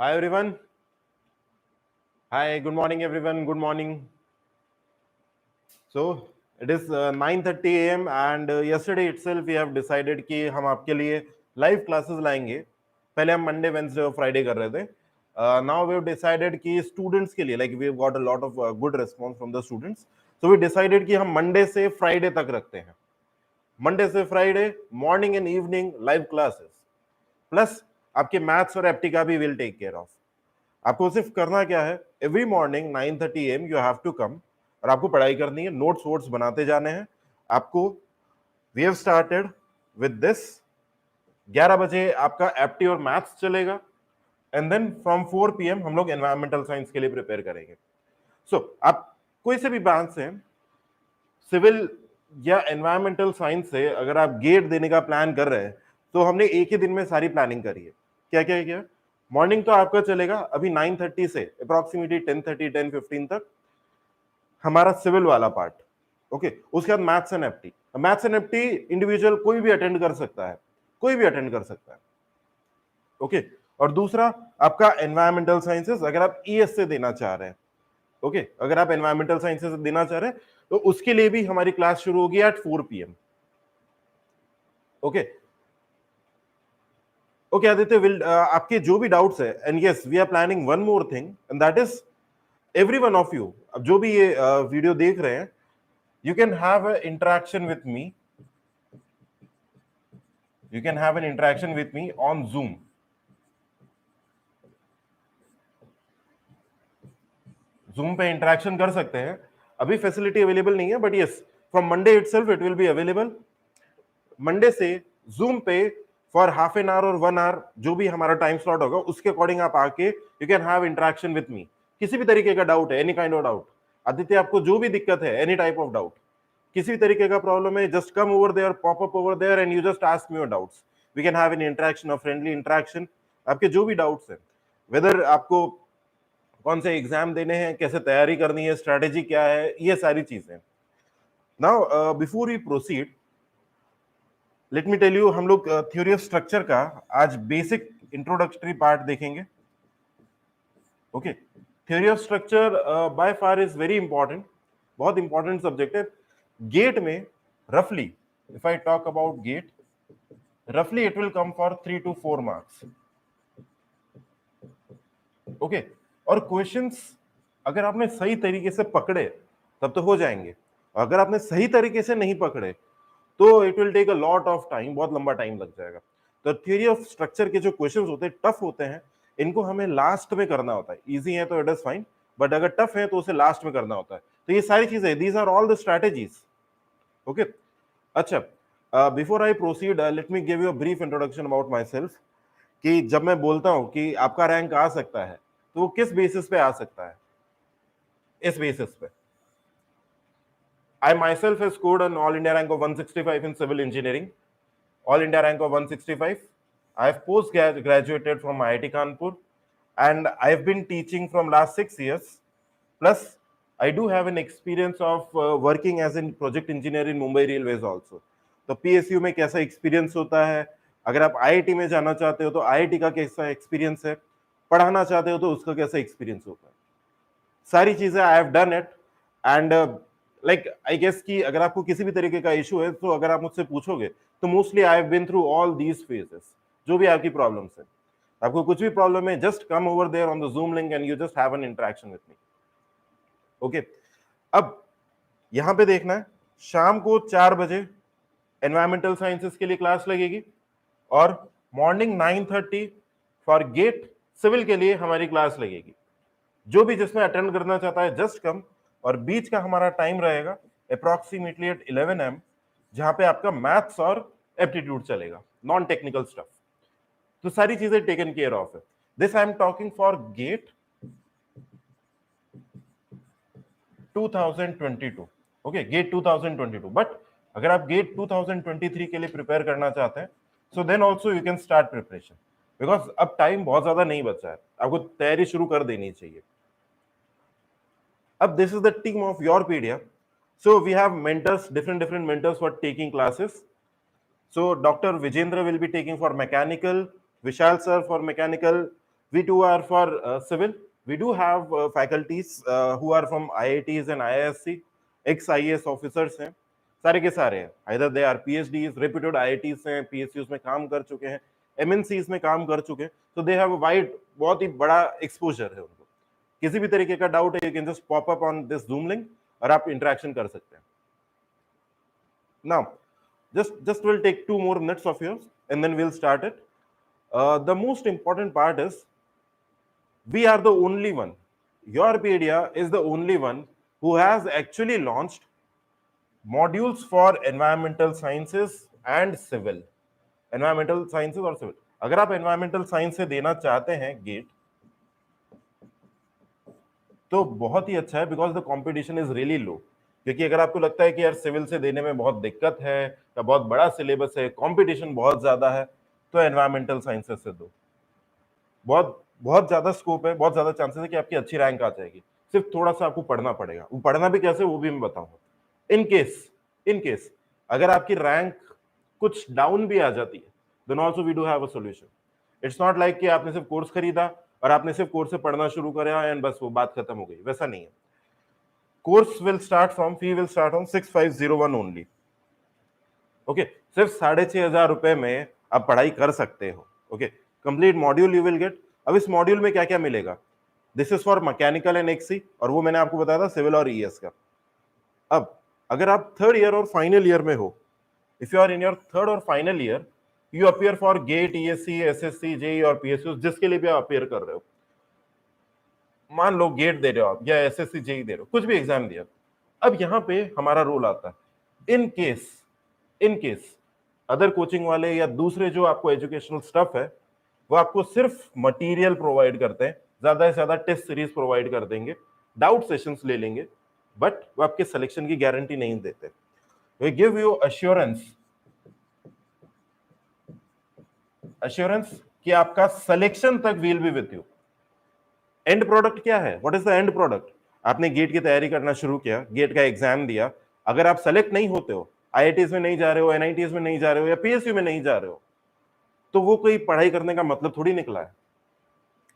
Hi everyone. Hi, good morning everyone. Good morning. So it is 9:30 a.m. and yesterday itself we have decided कि हम आपके लिए live classes लाएंगे. पहले हम Monday, Wednesday और Friday कर रहे थे. Now we have decided कि students के लिए like we have got a lot of good response from the students. So we decided कि हम Monday से Friday तक रखते हैं. Monday से Friday morning and evening live classes. Plus आपके maths और apti का भी will take care of. आपको सिर्फ करना क्या है, every morning 9:30 AM you have to come और आपको पढ़ाई करनी है, नोट्स वोट्स बनाते जाने हैं आपको. We have started with this. 11 बजे आपका एप्टी और मैथ्स चलेगा एंड देन फ्रॉम 4 PM हम लोग एनवायरमेंटल साइंस के लिए प्रिपेयर करेंगे. सो आप कोई से भी ब्रांच से सिविल या एनवायरमेंटल साइंस से अगर आप गेट देने का प्लान कर रहे हैं तो हमने एक ही दिन में सारी प्लानिंग करी है. क्या क्या क्या मॉर्निंग तो आपका चलेगा अभी 9:30 से अप्रोक्सीमेटली 10:30 10:15 तक हमारा सिविल वाला पार्ट. ओके, उसके बाद maths and apti. Maths and apti individual कोई भी अटेंड कर सकता है, कोई भी अटेंड कर सकता है. ओके, और दूसरा आपका एनवायरमेंटल साइंसेस अगर आप ईएस से देना चाह रहे हैं. ओके, अगर आप एनवायरमेंटल साइंसेस देना चाह रहे हैं तो उसके लिए भी हमारी क्लास शुरू होगी at 4 PM. Okay okay Aditya, will आपके जो भी डाउट्स है, and yes we are planning one more thing and that is every one of you, अब जो भी ये वीडियो देख रहे हैं, you can have a interaction with me. You can have an interaction with me on Zoom. Zoom पे interaction कर सकते हैं. अभी फैसिलिटी अवेलेबल नहीं है but yes from Monday itself it will be available. Monday से जूम पे for half an hour और 1 आवर जो भी हमारा टाइम स्लॉट होगा उसके अकॉर्डिंग आप आके you can have interaction with मी. किसी भी तरीके का डाउट है, any kind of doubt, Aditya आपको जो भी दिक्कत है, एनी टाइप ऑफ डाउट, किसी भी तरीके का प्रॉब्लम है, just come over there, pop up over there and you just ask me your doubts. We can have an interaction, a friendly interaction. आपके जो भी डाउट्स हैं, वेदर आपको कौन से एग्जाम देने हैं, कैसे तैयारी करनी है, स्ट्रेटेजी क्या है, ये सारी चीजें. Now before we proceed let me tell you, हम लोग थ्योरी ऑफ स्ट्रक्चर का आज बेसिक इंट्रोडक्टरी पार्ट देखेंगे. Okay, theory of structure by far is very important, बहुत इंपॉर्टेंट सब्जेक्ट है. गेट में रफली if I talk about gate, रफली it will come for 3 to 4 marks. Okay, और क्वेश्चंस अगर आपने सही तरीके से पकड़े तब तो हो जाएंगे, अगर आपने सही तरीके से नहीं पकड़े तो it will take a lot of time, बहुत लंबा टाइम लग जाएगा. तो थ्योरी ऑफ स्ट्रक्चर के जो क्वेश्चंस होते हैं, टफ होते हैं, इनको हमें लास्ट में करना होता है. इजी है तो इट इज फाइन, बट अगर टफ है तो उसे लास्ट में करना होता है. तो ये सारी चीजें, these are all the strategies. Okay, अच्छा, before I proceed let me give you a brief introduction about myself. कि जब मैं बोलता हूं कि आपका रैंक आ सकता है तो वो किस बेसिस पे आ सकता है. इस बेसिस पे I myself have scored an all India rank of 165 in civil engineering, all India rank of 165. I have post graduated from IIT Kanpur and I have been teaching from last 6 years. Plus, I do have an experience of working as a project engineer in Mumbai Railways also. तो PSU में कैसा experience होता है, अगर आप IIT में जाना चाहते हो तो IIT का कैसा एक्सपीरियंस है, पढ़ाना चाहते हो तो उसका कैसा एक्सपीरियंस होता है, सारी चीजें I have done it. And like I guess कि अगर आपको किसी भी तरीके का इशू है तो अगर आप मुझसे पूछोगे तो mostly I have been through all these phases. जो भी आपकी प्रॉब्लम्स है, आपको कुछ भी प्रॉब्लम है, just come over there on the Zoom link and you just have an interaction with me. Okay, अब यहां पे देखना है, शाम को 4 बजे एनवायरमेंटल साइंसेस के लिए क्लास लगेगी और मॉर्निंग 9:30 फॉर गेट सिविल के लिए हमारी क्लास लगेगी. जो भी जिसमें अटेंड करना चाहता है जस्ट कम. और बीच का हमारा टाइम रहेगा अप्रोक्सीमेटली एट 11 AM, जहां पे आपका मैथ्स और एप्टीट्यूड चलेगा, नॉन टेक्निकल स्टफ. तो सारी चीजें टेकन केयर ऑफ है. This I am talking for GATE 2022. Okay, GATE 2022. But अगर आप गेट 2023 के लिए प्रिपेयर करना चाहते हैं so then also you can start preparation, because अब टाइम बहुत ज्यादा नहीं बचा है, आपको तैयारी शुरू कर देनी चाहिए. अब this is the team of your PDF. So we have mentors, different mentors for taking classes. So Dr. Vijendra will be taking for mechanical, Vishal sir for mechanical, V2 are for civil. We do have faculties who are from IITs and IISc, ex-IAS officers हैं, सारे के सारे हैं. Either they are PhDs, reputed IITs हैं, PSUs में काम कर चुके हैं, MNCs में काम कर चुके हैं, so they have a wide, बहुत ही बड़ा exposure है उनको. किसी भी तरीके का डाउट है, you can just pop up on this Zoom link और आप interaction कर सकते हैं. Now, just will take 2 more minutes of yours and then we'll start it. The most important part is we are the only one, Yourpedia is the only one who has actually launched modules for environmental sciences and civil. Environmental sciences और civil. अगर आप environmental science से देना चाहते हैं gate तो बहुत ही अच्छा है because the competition is really low. क्योंकि अगर आपको लगता है कि यार सिविल से देने में बहुत दिक्कत है या बहुत बड़ा सिलेबस है, कंपटीशन बहुत ज्यादा है, तो एनवायरमेंटल साइंसेस से दो. बहुत बहुत ज्यादा स्कोप है, बहुत ज्यादा चांसेस है कि आपकी अच्छी रैंक आ जाएगी. सिर्फ थोड़ा सा आपको पढ़ना पड़ेगा. वो पढ़ना भी कैसे वो भी मैं बताऊंगा. इन केस अगर आपकी रैंक कुछ डाउन भी आ जाती है, then also we do have a solution. It's not like कि आपने सिर्फ कोर्स खरीदा और आपने सिर्फ कोर्स से पढ़ना शुरू करा एंड बस वो बात खत्म हो गई. वैसा नहीं है. Course will start from, fee will start on 6501 only. Okay, सिर्फ 6,500 रुपए में आप पढ़ाई कर सकते हो. Okay, complete module you will get. अब इस मॉड्यूल में क्या क्या मिलेगा? This is for mechanical and XE, और वो मैंने आपको बताया था सिविल और ईएस का. अब अगर आप थर्ड ईयर और फाइनल ईयर में हो, if you are in your third और final year, you appear for GATE, ESC, SSC, JE और पीएसयू, जिसके लिए भी आप अपियर कर रहे हो. मान लो गेट दे रहे हो आप या एसएससी जेई दे रहे हो, कुछ भी एग्जाम दिया. अब यहाँ पे हमारा रोल आता है. इन केस अदर कोचिंग वाले या दूसरे जो आपको एजुकेशनल स्टफ है वो आपको सिर्फ मटेरियल प्रोवाइड करते हैं, ज्यादा से ज्यादा टेस्ट सीरीज प्रोवाइड कर देंगे, डाउट सेशंस ले लेंगे, बट वो आपके सिलेक्शन की गारंटी नहीं देते. वी गिव यू अश्योरेंस कि आपका सिलेक्शन तक will be with you. End product क्या है? What is the end product? आपने गेट की तैयारी करना शुरू किया, गेट का एग्जाम दिया, अगर आप सेलेक्ट नहीं होते हो, आईआईटीज में नहीं जा रहे हो, एनआईटीज में नहीं जा रहे हो या पीएसयू में नहीं जा रहे हो, तो वो कोई पढ़ाई करने का मतलब थोड़ी निकला है.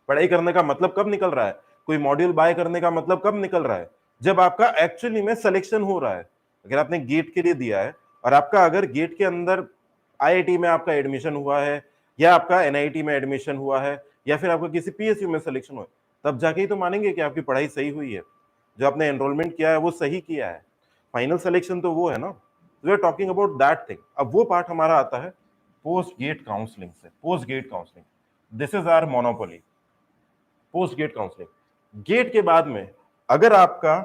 पढ़ाई करने का मतलब कब निकल रहा है? कोई मॉड्यूल बाय करने का मतलब कब निकल रहा है? जब आपका एक्चुअली में सिलेक्शन हो रहा है. अगर आपने गेट के लिए दिया है और आपका अगर गेट के अंदर आईआईटी में आपका एडमिशन हुआ है या आपका एनआईटी में एडमिशन हुआ है या फिर आपका किसी पीएसयू में सिलेक्शन हुआ है, तब जाके ही तो मानेंगे कि आपकी पढ़ाई सही हुई है, जो आपने एनरोलमेंट किया है वो सही किया है. फाइनल सिलेक्शन तो वो है ना. We are talking about that thing. अब वो पार्ट हमारा आता है पोस्ट गेट काउंसलिंग से. Post GATE counselling, this is our monopoly. Post GATE counselling, GATE के बाद में अगर आपका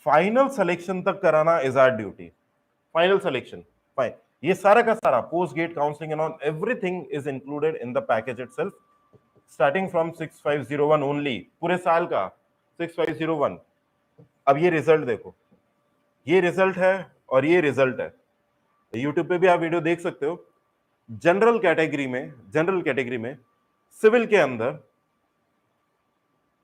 फाइनल सिलेक्शन तक कराना is our duty. Final selection, fine, ये सारा का सारा post GATE counselling and on everything is included in the package itself, starting from 6501 only. पूरे साल का 6501. अब ये रिजल्ट देखो, ये रिजल्ट है और ये रिजल्ट है. यूट्यूब पे भी आप वीडियो देख सकते हो. जनरल कैटेगरी में सिविल के अंदर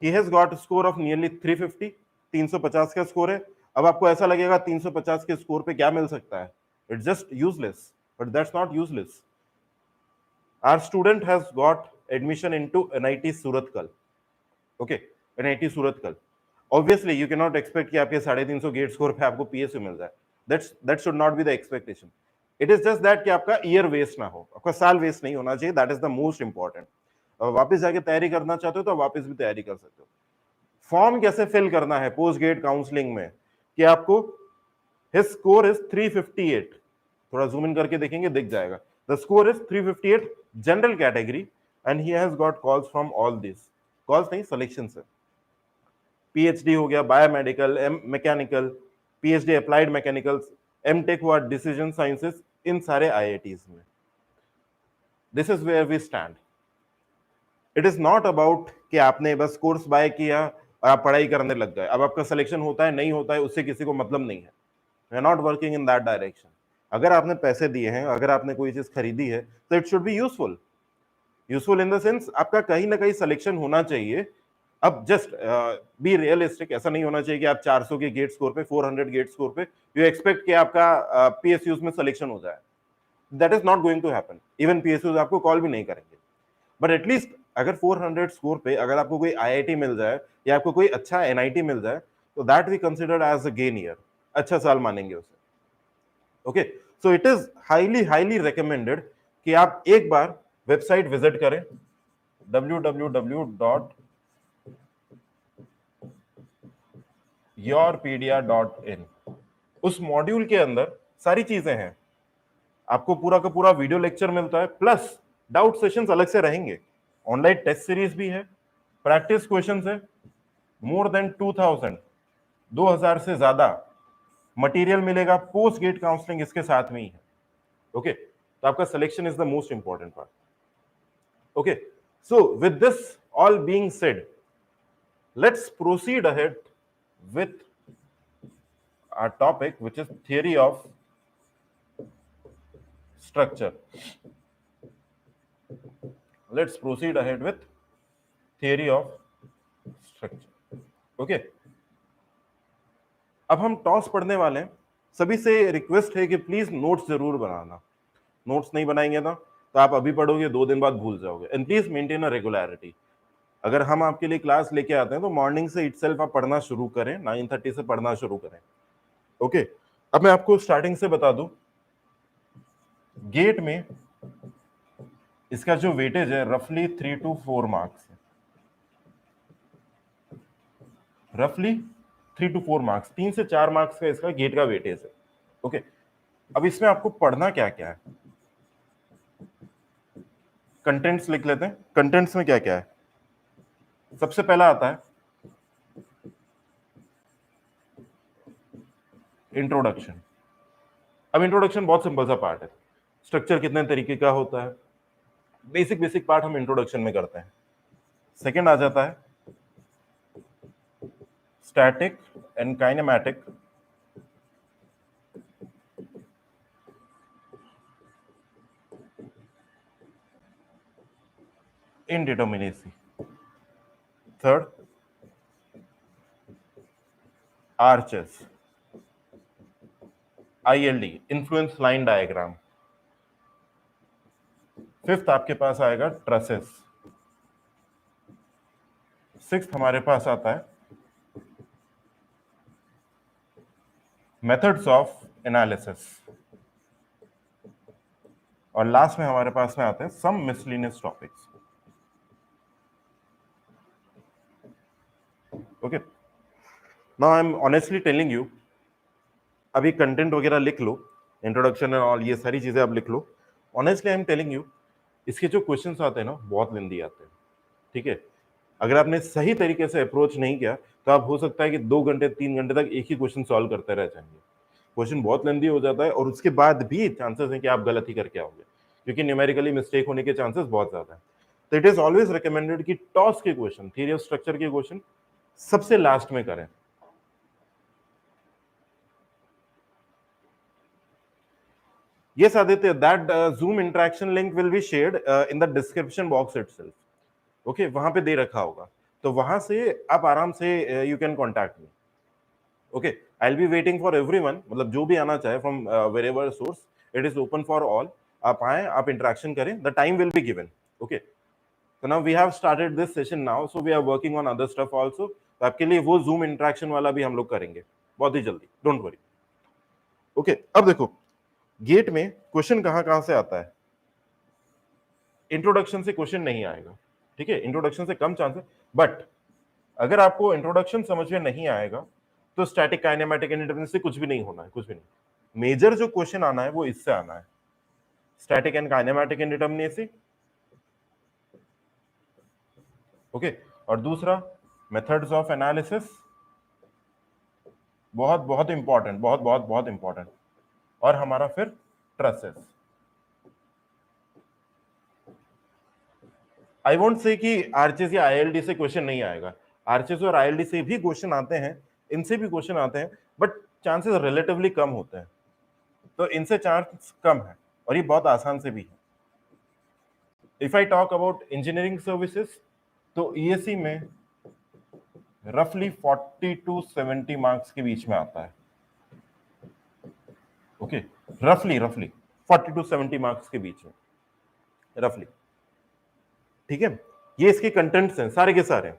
he has got a score of nearly 350, 350 का स्कोर है. अब आपको ऐसा लगेगा 350 के स्कोर पे क्या मिल सकता है? It's just useless, but that's not useless. Our student has got admission into NIT Surathkal. Okay, NIT Surathkal. Obviously, you cannot expect कि आपके 350 गेट स्कोर पे आपको पीएसयू मिल जाए. That should not be the expectation. It is just that कि आपका year waste ना हो, आपका साल वेस्ट नहीं होना चाहिए. That is the most important. वापस जाके तैयारी करना चाहते हो तो वापस भी तैयारी कर सकते हो. फॉर्म कैसे फिल करना है पोस्ट गेट काउंसलिंग में कि आपको हिज स्कोर इज 358. थोड़ा जूम इन करके देखेंगे, दिख जाएगा. The score is 358 general category and he has got calls from all this. Calls नहीं, सिलेक्शन से. पीएचडी हो गया biomedical, mechanical, PhD applied mechanicals, MTech हुआ डिसीजन साइंसेस, इन सारे आईआईटीज में. This is where we stand. It is not about कि आपने बस कोर्स बाय किया और आप पढ़ाई करने लग गए. अब आपका सिलेक्शन होता है नहीं होता है उससे किसी को मतलब नहीं है. We are not working in that direction. अगर आपने पैसे दिए हैं, अगर आपने कोई चीज खरीदी है तो it should be useful. Useful in the sense आपका कहीं ना कहीं सिलेक्शन होना चाहिए. अब जस्ट बी रियलिस्टिक. ऐसा नहीं होना चाहिए कि आप 400 के गेट स्कोर पे, 400 गेट स्कोर पे यू एक्सपेक्ट कि आपका पीएसयूज में सिलेक्शन हो जाए. That is not going to happen. Even PSUs आपको कॉल भी नहीं करेंगे. बट एटलीस्ट अगर 400 स्कोर पे अगर आपको कोई आईआईटी मिल जाए या आपको कोई अच्छा एनआईटी मिल जाए तो that we consider as a gain year, अच्छा साल मानेंगे उसे। Okay, so it is highly highly recommended कि आप एक बार वेबसाइट विजिट करें www.yourpedia.in। उस मॉड्यूल के अंदर सारी चीजें हैं, आपको पूरा का पूरा वीडियो लेक्चर मिलता है, प्लस डाउट सेशंस अलग से रहेंगे, ऑनलाइन टेस्ट सीरीज भी है, प्रैक्टिस क्वेश्चंस है, मोर देन 2000 से ज्यादा मटेरियल मिलेगा, पोस्ट गेट काउंसलिंग इसके साथ में ही है। ओके, तो आपका selection is the most important part. Okay, so with this all being said, let's proceed ahead with our topic, which is theory of structure. Let's proceed ahead with theory of structure. Okay, अब हम toss पढ़ने वाले हैं। सभी से request है कि please notes जरूर बनाना, नोट्स नहीं बनाएंगे ना तो आप अभी पढ़ोगे 2 दिन बाद भूल जाओगे। And please maintain a regularity. अगर हम आपके लिए क्लास लेके आते हैं तो मॉर्निंग से इटसेल्फ आप पढ़ना शुरू करें, 9:30 से पढ़ना शुरू करें। ओके, अब मैं आपको स्टार्टिंग से बता दूं, गेट में इसका जो वेटेज है रफली 3 to 4 मार्क्स है, रफली 3 to 4 मार्क्स, 3 से 4 मार्क्स का इसका गेट का वेटेज है। ओके, अब इसमें आपको पढ़ना क्या क्या है, कंटेंट्स लिख लेते हैं। कंटेंट्स में क्या क्या है, सबसे पहला आता है इंट्रोडक्शन। अब इंट्रोडक्शन बहुत सिंपल सा पार्ट है, स्ट्रक्चर कितने तरीके का होता है, बेसिक बेसिक पार्ट हम इंट्रोडक्शन में करते हैं। सेकंड आ जाता है static and kinematic indeterminacy. Third, arches, ILD, influence line diagram. Fifth आपके पास आएगा ट्रसेस। सिक्स्थ हमारे पास आता है मेथड्स ऑफ एनालिसिस, और लास्ट में हमारे पास में आते हैं some miscellaneous topics. Okay, now I am honestly telling you, अभी कंटेंट वगैरह लिख लो, इंट्रोडक्शन एंड ऑल, ये सारी चीजें आप लिख लो। Honestly I am telling you, इसके जो क्वेश्चंस आते हैं ना बहुत लेंदी आते हैं। ठीक है, अगर आपने सही तरीके से अप्रोच नहीं किया तो आप हो सकता है कि 2 घंटे 3 घंटे तक एक ही क्वेश्चन सॉल्व करते रह जाएंगे। क्वेश्चन बहुत लेंदी हो जाता है और उसके बाद भी चांसेस हैं कि आप गलत ही करके आओगे, क्योंकि न्यूमेरिकली मिस्टेक होने के चांसेस बहुत ज्यादा है। तो इट इज ऑलवेज रिकमेंडेड कि टॉस के क्वेश्चन, थ्योरी ऑफ स्ट्रक्चर के क्वेश्चन सबसे लास्ट में करें। Yes, Aditya, that Zoom interaction link will be shared in the description box itself. Okay, वहां पे दे रखा होगा, तो वहां से आप आराम से you can contact me. Okay, I'll be waiting for everyone, मतलब जो भी आना चाहे from wherever source, it is open for all. आप आए, आप interaction करें, the time will be given. Okay, so now we have started this session now, so we are working on other stuff also. तो आपके लिए वो Zoom interaction वाला भी हम लोग करेंगे बहुत ही जल्दी, don't worry. Okay, अब देखो गेट में क्वेश्चन कहां से आता है, इंट्रोडक्शन से क्वेश्चन नहीं आएगा। ठीक है, इंट्रोडक्शन से कम चांस है, बट अगर आपको इंट्रोडक्शन समझ में नहीं आएगा तो स्टैटिक काइनेमैटिक इंडिटरमिनेसी से कुछ भी नहीं होना है, कुछ भी नहीं। मेजर जो क्वेश्चन आना है वो इससे आना है, static and kinematic indeterminacy. Okay, और दूसरा मेथड्स ऑफ एनालिसिस, बहुत बहुत इंपॉर्टेंट, बहुत बहुत बहुत इंपॉर्टेंट। और हमारा फिर ट्रसेस। आई वोंट से कि आरचेस या आईएलडी से क्वेश्चन नहीं आएगा, आरचेस और आईएलडी से भी क्वेश्चन आते हैं, इनसे भी क्वेश्चन आते हैं, बट चांसेस रिलेटिवली कम होते हैं, तो इनसे चांस कम है और ये बहुत आसान से भी है। If I talk about engineering services, तो ईएससी में रफली 40 to 70 मार्क्स के बीच में आता है। ओके, रफली 40 to 70 मार्क्स के बीच में, रफली। ठीक है, ये इसके कंटेंट्स हैं सारे के सारे,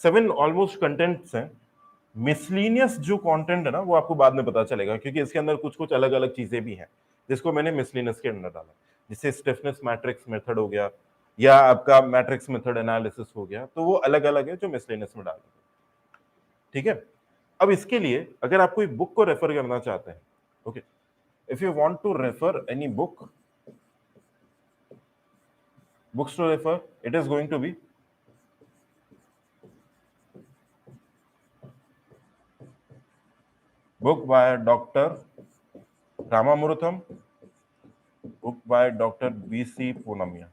7 ऑलमोस्ट कंटेंट्स हैं। मिसलिनियस जो कंटेंट है ना वो आपको बाद में पता चलेगा, क्योंकि इसके अंदर कुछ कुछ अलग अलग चीजें भी हैं जिसको मैंने मिसलिनियस के अंदर डाला, जैसे स्टिफनेस मैट्रिक्स मेथड हो गया या आपका मैट्रिक्स मेथड एनालिसिस हो गया, तो वो अलग अलग है जो मिसलिनियस में डाला। ठीक है, अब इसके लिए अगर आप कोई बुक को रेफर करना चाहते हैं, okay, if you want to refer any book, books to refer, it is going to be book by Dr. Ramamurtham, book by Dr. B.C. Punamia.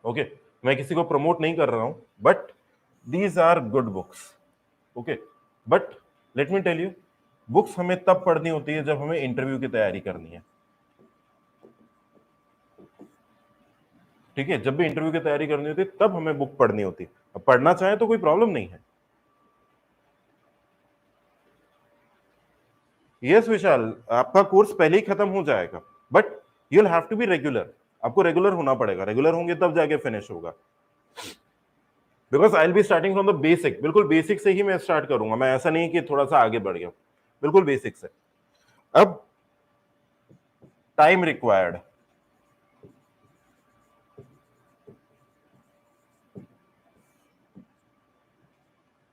Okay, मैं किसी को प्रमोट नहीं कर रहा हूं, but these are good books. Okay, but let me tell you, books हमें तब पढ़नी होती है जब हमें इंटरव्यू की तैयारी करनी है। ठीक है, जब भी इंटरव्यू की तैयारी करनी होती है तब हमें बुक पढ़नी होती है। अब पढ़ना चाहे तो कोई प्रॉब्लम नहीं है। यस विशाल, आपका कोर्स पहले ही खत्म हो जाएगा, but you will have to be regular. आपको रेगुलर होना पड़ेगा, रेगुलर होंगे तब जाके फिनिश होगा। Because I will be starting from the basic, बिल्कुल बेसिक से ही मैं स्टार्ट करूंगा, मैं ऐसा नहीं कि थोड़ा सा आगे बढ़ गया, बिल्कुल बेसिक से। अब टाइम रिक्वायर्ड,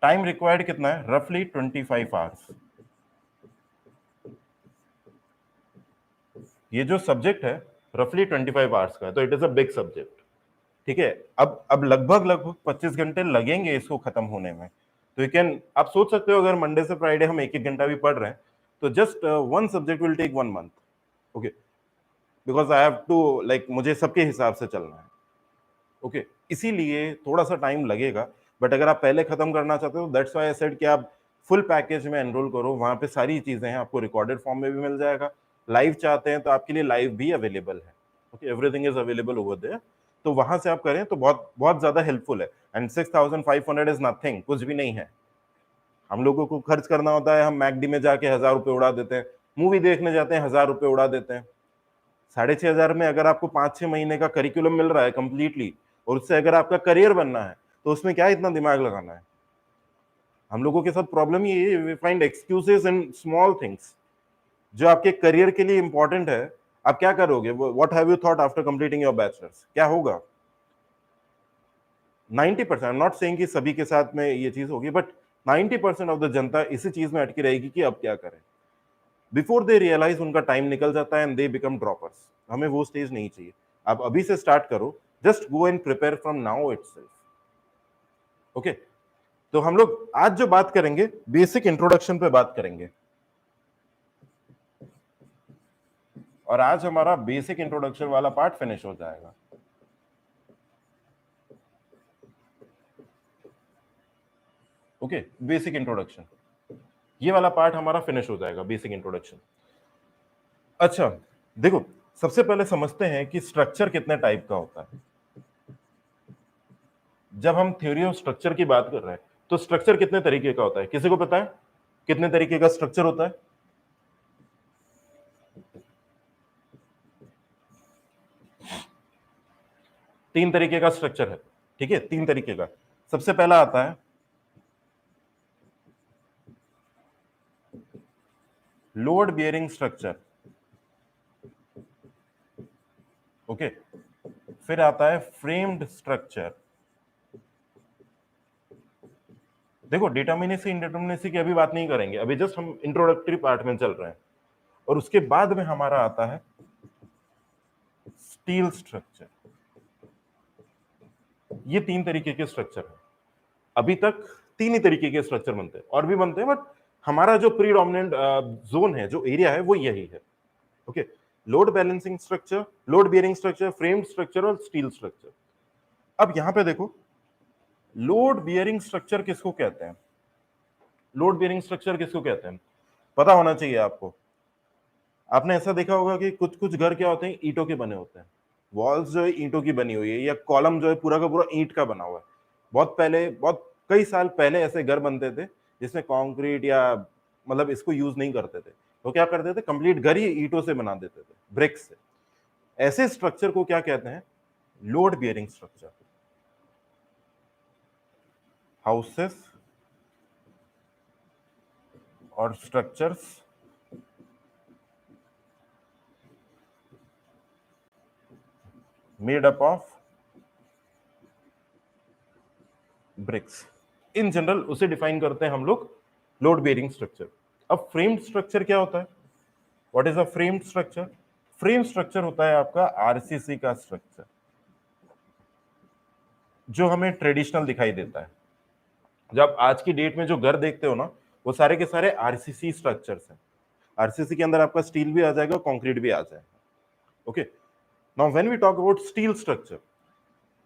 टाइम रिक्वायर्ड कितना है? रफली 25 आवर्स। ये जो सब्जेक्ट है रफली 25 आवर्स का है, तो it is a big subject. ठीक है, अब लगभग लगभग 25 घंटे लगेंगे इसको खत्म होने में। तो यू कैन, आप सोच सकते हो अगर मंडे से फ्राइडे हम एक एक घंटा भी पढ़ रहे हैं तो just one subject will take 1 month. Okay, because I have to like, मुझे सबके हिसाब से चलना है। ओके, इसीलिए थोड़ा सा टाइम लगेगा, बट अगर आप पहले खत्म करना चाहते हो, दैट्स व्हाई आई सेड कि आप फुल पैकेज में एनरोल करो, वहां पे सारी चीजें हैं, आपको रिकॉर्डेड फॉर्म में भी मिल जाएगा। लाइव चाहते हैं तो आपके लिए लाइव भी अवेलेबल है। Okay, everything is available over there, तो वहां से आप करें तो बहुत बहुत ज्यादा हेल्पफुल है। एंड 6500 इज नथिंग, कुछ भी नहीं है। हम लोगों को खर्च करना होता है, हम मैकडी में जाके 1000 रुपए उड़ा देते हैं, मूवी देखने जाते हैं 1000 रुपए उड़ा देते हैं। 6500 में अगर आपको 5-6 महीने का करिकुलम मिल रहा है कंप्लीटली, और उससे अगर आपका करियर बनना है तो उसमें क्या इतना दिमाग लगाना है? हम लोगों के साथ प्रॉब्लम ये है, we find excuses in small things. जो आपके करियर के लिए इंपॉर्टेंट है, आप क्या करोगे? What have you thought after completing your bachelors? क्या होगा? 90%, आई एम नॉट सेइंग कि सभी के साथ में ये चीज होगी, बट 90% ऑफ द जनता इसी चीज में अटकी रहेगी कि अब क्या करें। बिफोर दे रियलाइज उनका टाइम निकल जाता है एंड दे बिकम ड्रॉपर्स। हमें वो स्टेज नहीं चाहिए। आप अभी से स्टार्ट करो, just go and prepare from now itself. Okay, तो हम लोग आज जो बात करेंगे बेसिक इंट्रोडक्शन पे बात करेंगे, और आज हमारा बेसिक इंट्रोडक्शन वाला पार्ट फिनिश हो जाएगा। ओके, बेसिक इंट्रोडक्शन, ये वाला पार्ट हमारा फिनिश हो जाएगा, बेसिक इंट्रोडक्शन। अच्छा देखो, सबसे पहले समझते हैं कि स्ट्रक्चर कितने टाइप का होता है। जब हम थ्योरी ऑफ स्ट्रक्चर की बात कर रहे हैं तो स्ट्रक्चर कितने तरीके का होता है? किसी को पता है कितने तरीके का स्ट्रक्चर होता है? तीन तरीके का स्ट्रक्चर है। ठीक है, तीन तरीके का। सबसे पहला आता है लोड बियरिंग स्ट्रक्चर। ओके, फिर आता है फ्रेम्ड स्ट्रक्चर। देखो, डिटर्मिनेसी इंडिटर्मिनेसी की अभी बात नहीं करेंगे, अभी जस्ट हम इंट्रोडक्टरी पार्ट में चल रहे हैं। और उसके बाद में हमारा आता है स्टील स्ट्रक्चर। ये तीन तरीके के स्ट्रक्चर है। अभी तक तीन ही तरीके के स्ट्रक्चर बनते हैं, और भी बनते हैं, बट हमारा जो प्रीडोमिनेंट जोन है, जो एरिया है, वो यही है। Okay, load balancing structure, load bearing structure, framed structure और स्टील स्ट्रक्चर। अब यहां पे देखो, लोड बियरिंग स्ट्रक्चर किसको कहते हैं? लोड बियरिंग स्ट्रक्चर किसको कहते हैं पता होना चाहिए आपको। आपने ऐसा देखा होगा कि कुछ कुछ घर क्या होते हैं, ईंटों के बने होते हैं। वॉल्स जो है ईंटों की बनी हुई है, या कॉलम जो है पूरा का पूरा ईंट का बना हुआ है। बहुत पहले, बहुत कई साल पहले ऐसे घर बनते थे जिसमें कंक्रीट या मतलब इसको यूज नहीं करते थे, तो क्या करते थे, कंप्लीट घर ही ईंटों से बना देते थे, ब्रिक्स से। ऐसे स्ट्रक्चर को क्या कहते हैं? Load bearing structure. हाउसेस और structures made up of BRICS, in general उसे डिफाइन करते हैं हम लोग लोड बियरिंग स्ट्रक्चर। अब फ्रेम्ड स्ट्रक्चर क्या होता है? What is a framed structure? Frame structure होता है आपका आरसीसी का स्ट्रक्चर, जो हमें ट्रेडिशनल दिखाई देता है। जब आज की डेट में जो घर देखते हो ना, वो सारे के सारे आरसीसी स्ट्रक्चर्स हैं। आरसीसी के अंदर आपका स्टील भी आ जाएगा, कंक्रीट भी आ जाएगा। Okay, now when we talk about steel structure,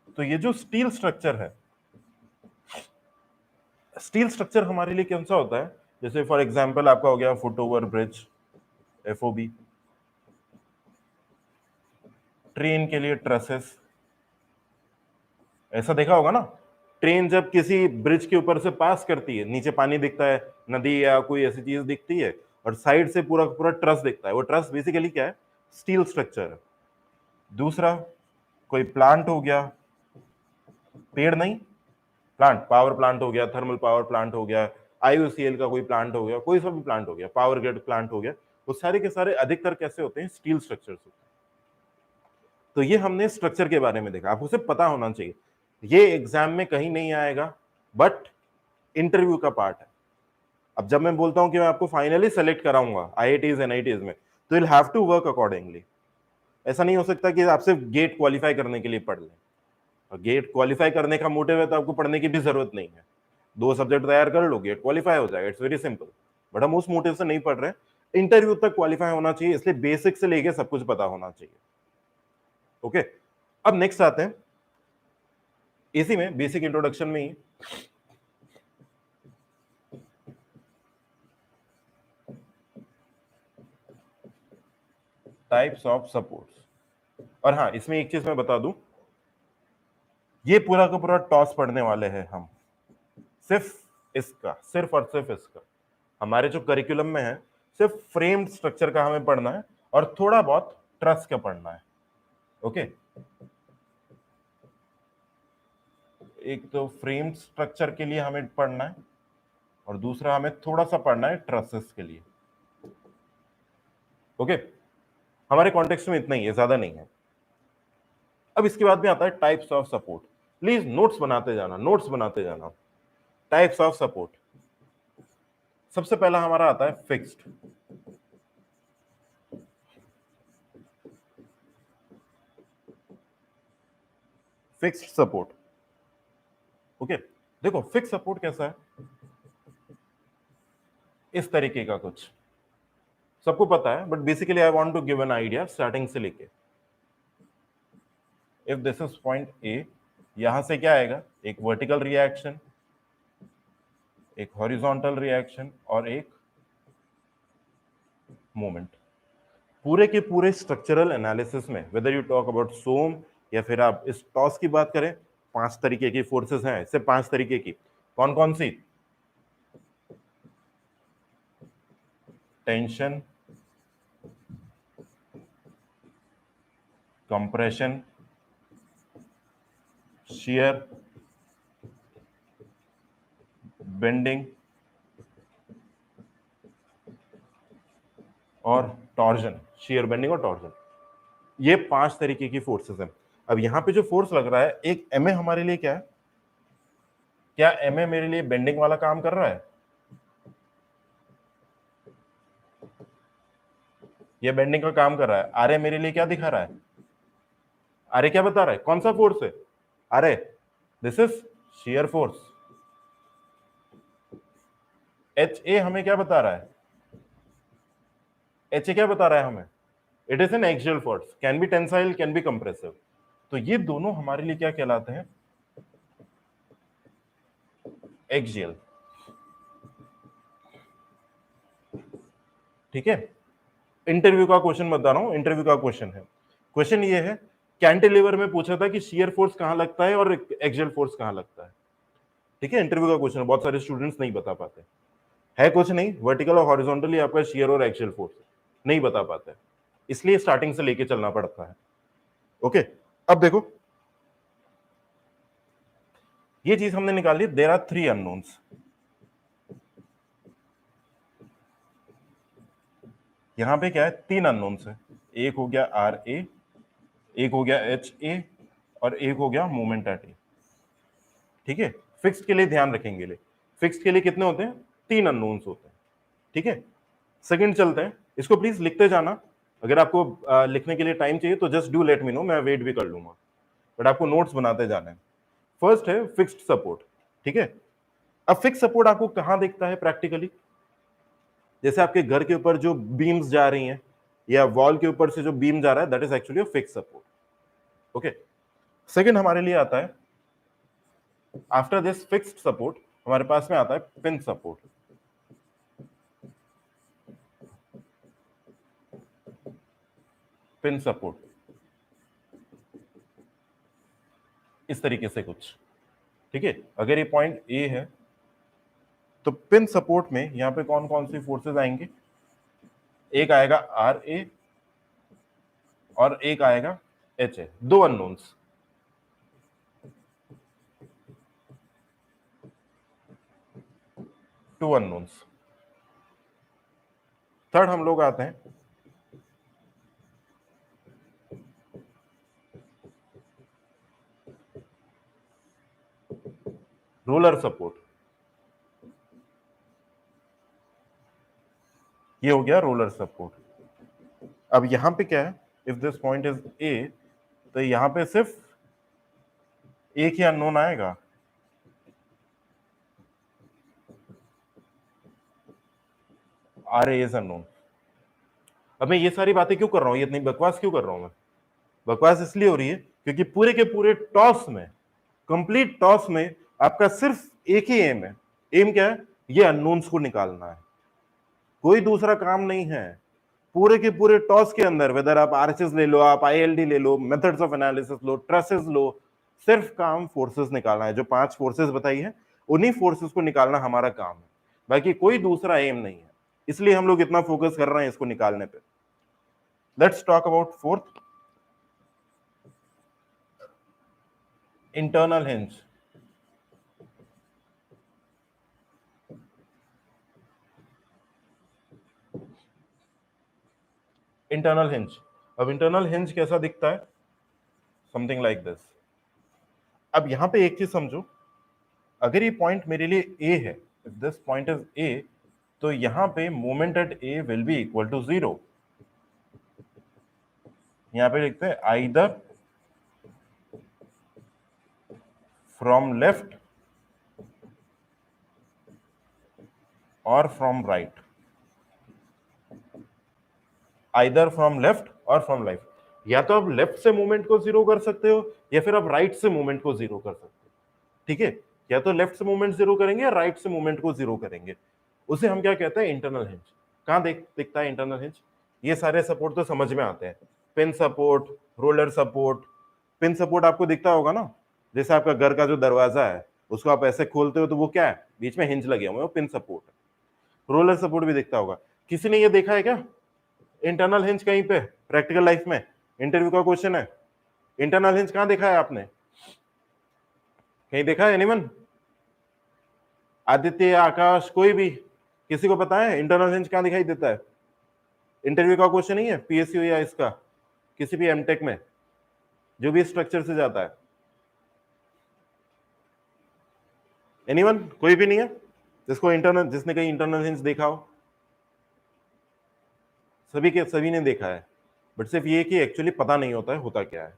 तो ये जो स्टील स्ट्रक्चर है, स्टील स्ट्रक्चर हमारे लिए कौन सा होता है? जैसे फॉर एग्जांपल आपका हो गया foot over bridge, FOB, train के लिए ट्रसेस। ऐसा देखा होगा ना, ट्रेन जब किसी ब्रिज के ऊपर से पास करती है, नीचे पानी दिखता है, नदी या कोई ऐसी चीज दिखती है, और साइड से पूरा पूरा ट्रस दिखता है। वो ट्रस बेसिकली क्या है? स्टील स्ट्रक्चर है। दूसरा, कोई प्लांट हो गया, पेड़ नहीं, प्लांट, पावर प्लांट हो गया, थर्मल पावर प्लांट हो गया, आईओसीएल का कोई प्लांट हो गया, कोई सा भी प्लांट हो गया, पावर ग्रिड प्लांट हो गया, वो सारे के सारे अधिकतर कैसे होते हैं? स्टील स्ट्रक्चर्स होते हैं। तो ये हमने स्ट्रक्चर के बारे में देखा, आपको उसे पता होना चाहिए। ये एग्जाम में कहीं नहीं आएगा, बट इंटरव्यू का पार्ट है। अब जब मैं बोलता हूं कि मैं आपको फाइनली सेलेक्ट कराऊंगा आईआईटीज एनआईटीज में, तो you have to work accordingly. ऐसा नहीं हो सकता कि आपसे गेट क्वालिफाई करने के लिए पढ़ लें। और गेट क्वालिफाई करने का मोटिव है तो आपको पढ़ने की भी जरूरत नहीं है। 2 सब्जेक्ट तैयार कर लो, गेट क्वालिफाई हो जाएगा, इट्स वेरी सिंपल। बट हम उस मोटिव से नहीं पढ़ रहे, इंटरव्यू तक क्वालिफाई होना चाहिए, इसलिए बेसिक से लेके सब कुछ पता होना चाहिए। ओके, अब नेक्स्ट आते हैं इसी में बेसिक इंट्रोडक्शन में ही टाइप्स ऑफ सपोर्ट्स। और हाँ, इसमें एक चीज मैं बता दूं, ये पूरा का पूरा टॉस पढ़ने वाले हैं हम, सिर्फ इसका, सिर्फ और सिर्फ इसका। हमारे जो करिकुलम में है, सिर्फ फ्रेम्ड स्ट्रक्चर का हमें पढ़ना है और थोड़ा बहुत ट्रस का पढ़ना है। ओके, एक तो फ्रेम्ड स्ट्रक्चर के लिए हमें पढ़ना है और दूसरा हमें थोड़ा सा पढ़ना है ट्रसेस के लिए। ओके, हमारे कॉन्टेक्स्ट में इतना ही है, ज्यादा नहीं है। अब इसके बाद में आता है types of support. Please notes बनाते जाना, नोट्स बनाते जाना। टाइप्स ऑफ सपोर्ट, सबसे पहला हमारा आता है फिक्स्ड। Fixed support. ओके, देखो फिक्स सपोर्ट कैसा है, इस तरीके का कुछ सबको पता है, but basically I want to give an idea starting से लेके। If this is point A, यहां से क्या आएगा? एक वर्टिकल रिएक्शन, एक हॉरिजॉन्टल रिएक्शन और एक मोमेंट। पूरे के पूरे स्ट्रक्चरल एनालिसिस में, whether you talk about some या फिर आप इस टॉस की बात करें, 5 तरीके की फोर्सेस हैं, इससे 5 तरीके की। कौन कौन सी? टेंशन, कंप्रेशन, shear, बेंडिंग और टॉर्जन। shear, बेंडिंग और टॉर्जन, ये 5 तरीके की फोर्सेस हैं। अब यहां पे जो फोर्स लग रहा है, एक एमए हमारे लिए क्या है? क्या एमए मेरे लिए बेंडिंग वाला काम कर रहा है? ये बेंडिंग का काम कर रहा है। आरए मेरे लिए क्या दिखा रहा है? आरए क्या बता रहा है? कौन सा फोर्स है? RA, this is shear force. H A हमें क्या बता रहा है? एच ए क्या बता रहा है हमें? It is an axial force, can be tensile, can be compressive. तो ये दोनों हमारे लिए क्या कहलाते हैं? एक्सियल। ठीक है, इंटरव्यू का क्वेश्चन बता रहा हूं, इंटरव्यू का क्वेश्चन है। क्वेश्चन ये है, कैंटिलीवर में पूछा था कि शियर फोर्स कहां लगता है और एक्सियल फोर्स कहां लगता है। ठीक है, इंटरव्यू का क्वेश्चन, बहुत सारे स्टूडेंट्स नहीं बता पाते है। कुछ नहीं, वर्टिकल और हॉरिजॉन्टली आपका शियर और एक्सियल फोर्स नहीं बता पाते, इसलिए स्टार्टिंग से लेके चलना पड़ता है। ओके, अब देखो ये चीज हमने निकाली, देयर आर 3 अननोन्स। यहां पे क्या है, 3 अननोन्स है। एक हो गया आर ए, एक हो गया एच ए, और एक हो गया मोमेंट एट ए। ठीक है, फिक्स्ड के लिए ध्यान रखेंगे, फिक्स्ड के लिए कितने होते हैं, 3 अननोन्स होते हैं। ठीक है, सेकंड चलते हैं, इसको प्लीज लिखते जाना। अगर आपको लिखने के लिए टाइम चाहिए तो just do let me know, मैं वेट भी कर लूंगा, बट आपको नोट्स बनाते जाना है। फर्स्ट है फिक्स्ड सपोर्ट। ठीक है, अब फिक्स सपोर्ट आपको कहां दिखता है प्रैक्टिकली, जैसे आपके घर के ऊपर जो बीम्स जा रही हैं या वॉल के ऊपर से जो बीम जा रहा है, that is actually fix support. Okay, second हमारे लिए आता है, आफ्टर दिस फिक्स्ड सपोर्ट हमारे पास में आता है पिन सपोर्ट। पिन सपोर्ट इस तरीके से कुछ। ठीक है, अगर ये पॉइंट ए है तो पिन सपोर्ट में यहां पे कौन कौन सी फोर्सेस आएंगे, एक आएगा आर ए और एक आएगा H A, 2 unknowns. Two unknowns. Third हम लोग आते हैं रोलर सपोर्ट। ये हो गया रोलर सपोर्ट। अब यहां पे क्या है, if this point is A, तो यहां पे सिर्फ एक ही अननोन आएगा, आर ए इज अननोन। अब मैं ये सारी बातें क्यों कर रहा हूं, ये इतनी बकवास क्यों कर रहा हूं मैं, बकवास इसलिए हो रही है क्योंकि पूरे के पूरे टॉस में, कंप्लीट टॉस में आपका सिर्फ एक ही एम है। एम क्या है, ये अननोन्स को निकालना है, कोई दूसरा काम नहीं है। पूरे के पूरे टॉस के अंदर, वेदर आप आरएचएस ले लो, आप आईएलडी ले लो, मेथड्स ऑफ एनालिसिस लो, ट्रेसेस लो, सिर्फ काम फोर्सेस निकालना है। जो 5 फोर्सेस बताई है, उन्हीं फोर्सेस को निकालना हमारा काम है, बाकी कोई दूसरा एम नहीं है। इसलिए हम लोग इतना फोकस कर रहे हैं इसको निकालने पे। Let's talk about fourth, internal hinge. Internal hinge, अब इंटरनल हिंज कैसा दिखता है, समथिंग लाइक दिस। अब यहां पे एक चीज समझो, अगर ये पॉइंट मेरे लिए ए है, if this point is A, तो यहां पे moment at A will be equal to 0। यहां पे लिखते हैं आइदर फ्रॉम लेफ्ट और from right, either from left और फ्रॉम राइट। या तो आप लेफ्ट से मूवमेंट को 0 कर सकते हो, या फिर आप राइट से मूवमेंट को 0 कर सकते हो। ठीक है, या तो लेफ्ट से मूवमेंट 0 करेंगे या राइट से मूवमेंट को 0 करेंगे। उसे हम क्या कहते हैं, इंटरनल हिंज। कहां दिखता है इंटरनल हिंज, ये सारे सपोर्ट तो समझ में आते हैं, pin support, roller support. Pin support आपको दिखता होगा ना, जैसे आपका घर का जो दरवाजा है, उसको आप ऐसे खोलते हो तो वो क्या है, बीच में हिंज लगे हुए, वो पिन सपोर्ट है। रोलर सपोर्ट भी दिखता होगा। किसी ने ये देखा है क्या, इंटरनल हिंज कहीं पे प्रैक्टिकल लाइफ में, इंटरव्यू का क्वेश्चन है, इंटरनल हिंज कहां देखा है आपने, कहीं देखा है एनीवन, आदित्य, आकाश, कोई भी, किसी को पता है इंटरनल हिंज कहां दिखाई देता है। इंटरव्यू का क्वेश्चन नहीं है, पीएसयू या इसका, किसी भी एमटेक में जो भी स्ट्रक्चर से जाता है। एनीवन, कोई भी नहीं है जिसको इंटरनल, जिसने कहीं इंटरनल हिंज देखा हो, सभी के सभी ने देखा है, बट सिर्फ ये कि एक्चुअली पता नहीं होता है होता क्या है।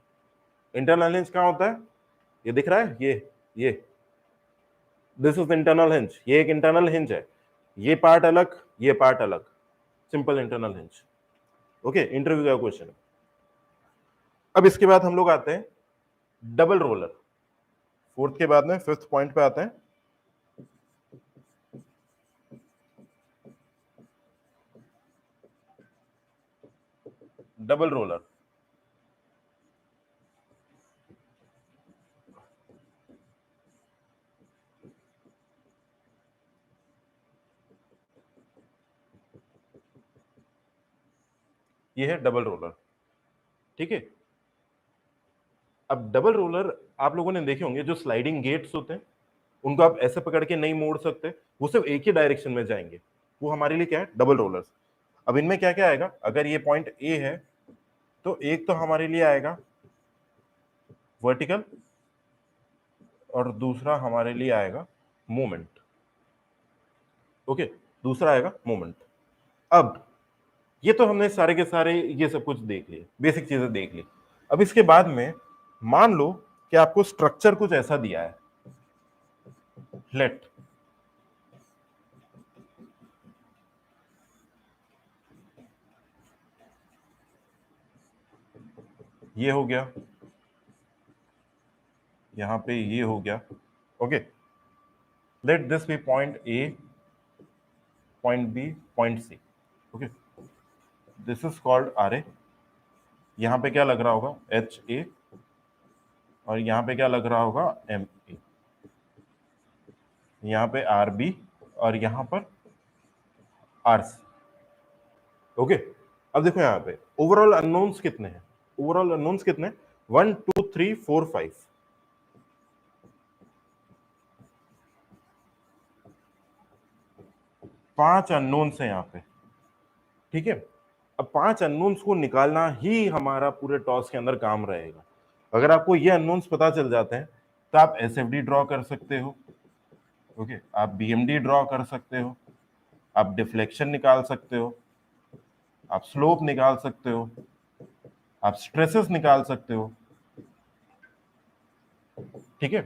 इंटरनल हिंज कहां होता है, ये दिख रहा है, ये दिस इज इंटरनल हिंज, ये एक इंटरनल हिंज है, ये पार्ट अलग, ये पार्ट अलग, simple internal hinge. Okay, interview का क्वेश्चन है। अब इसके बाद हम लोग आते हैं डबल रोलर, फोर्थ के बाद में फिफ्थ पॉइंट पे आते हैं। डबल रोलर, ये है डबल रोलर। ठीक है, अब डबल रोलर आप लोगों ने देखे होंगे, जो स्लाइडिंग गेट्स होते हैं उनको आप ऐसे पकड़ के नहीं मोड़ सकते, वो सिर्फ एक ही डायरेक्शन में जाएंगे, वो हमारे लिए क्या है, डबल रोलर्स। अब इनमें क्या क्या आएगा, अगर ये पॉइंट ए है तो एक तो हमारे लिए आएगा वर्टिकल और दूसरा हमारे लिए आएगा मूवमेंट। ओके, दूसरा आएगा मूवमेंट। अब ये तो हमने सारे के सारे ये सब कुछ देख लिए, बेसिक चीजें देख ली। अब इसके बाद में मान लो कि आपको स्ट्रक्चर कुछ ऐसा दिया है, लेट ये हो गया, यहां पे ये हो गया। Okay, let this be point A, point B, point C. Okay, this is called R A. यहां पे क्या लग रहा होगा, एच ए, और यहां पे क्या लग रहा होगा, एम ए। यहां पे आर बी और यहां पर आर सी। ओके, अब देखो यहां पे ओवरऑल अननोन्स कितने हैं, ओवरऑल अननोन्स कितने, 1 2 3 4 5, 5 अननोन्स है यहाँ पे। ठीक है, अब 5 अननोन्स को निकालना ही हमारा पूरे टॉस के अंदर काम रहेगा। अगर आपको ये अननोन्स पता चल जाते हैं तो आप एसएफडी ड्रॉ कर सकते हो, ओके, आप बीएमडी ड्रॉ कर सकते हो, आप डिफ्लेक्शन निकाल सकते हो, आप स्लोप निकाल सकते हो, आप स्ट्रेसेस निकाल सकते हो। ठीक है,